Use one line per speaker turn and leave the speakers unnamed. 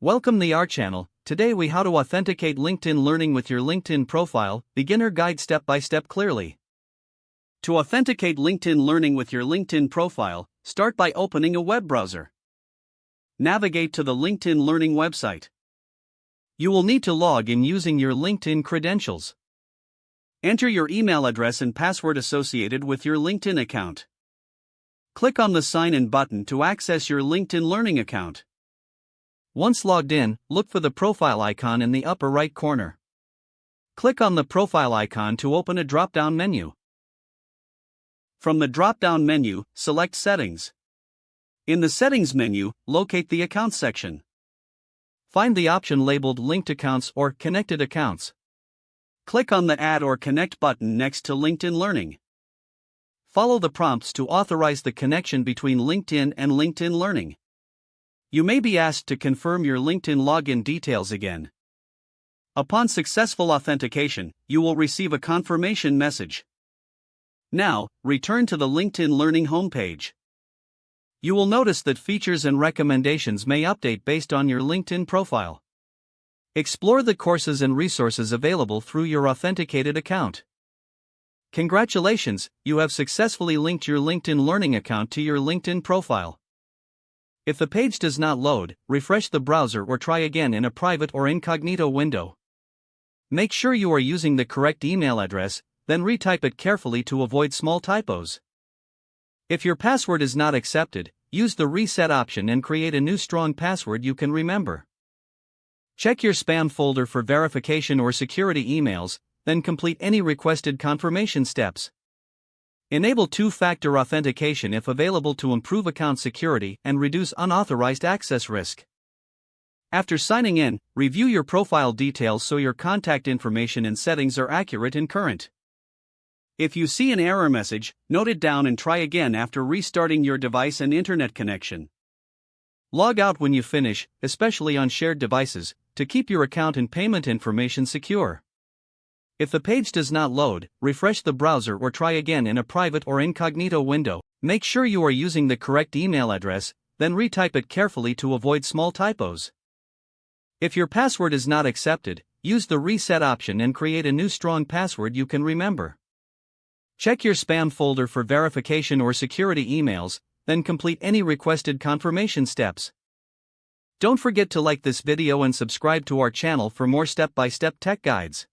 Welcome to our channel. Today we how to authenticate LinkedIn Learning with your LinkedIn profile, beginner guide step by step clearly. To authenticate LinkedIn Learning with your LinkedIn profile, start by opening a web browser. Navigate to the LinkedIn Learning website. You will need to log in using your LinkedIn credentials. Enter your email address and password associated with your LinkedIn account. Click on the Sign In button to access your LinkedIn Learning account. Once logged in, look for the profile icon in the upper right corner. Click on the profile icon to open a drop-down menu. From the drop-down menu, select Settings. In the Settings menu, locate the Accounts section. Find the option labeled Linked Accounts or Connected Accounts. Click on the Add or Connect button next to LinkedIn Learning. Follow the prompts to authorize the connection between LinkedIn and LinkedIn Learning. You may be asked to confirm your LinkedIn login details again. Upon successful authentication, you will receive a confirmation message. Now, return to the LinkedIn Learning homepage. You will notice that features and recommendations may update based on your LinkedIn profile. Explore the courses and resources available through your authenticated account. Congratulations, you have successfully linked your LinkedIn Learning account to your LinkedIn profile. If the page does not load, refresh the browser or try again in a private or incognito window. Make sure you are using the correct email address, then retype it carefully to avoid small typos. If your password is not accepted, use the reset option and create a new strong password you can remember. Check your spam folder for verification or security emails, then complete any requested confirmation steps. Enable two-factor authentication if available to improve account security and reduce unauthorized access risk. After signing in, review your profile details so your contact information and settings are accurate and current. If you see an error message, note it down and try again after restarting your device and internet connection. Log out when you finish, especially on shared devices, to keep your account and payment information secure. If the page does not load, refresh the browser or try again in a private or incognito window. Make sure you are using the correct email address, then retype it carefully to avoid small typos. If your password is not accepted, use the reset option and create a new strong password you can remember. Check your spam folder for verification or security emails, then complete any requested confirmation steps. Don't forget to like this video and subscribe to our channel for more step-by-step tech guides.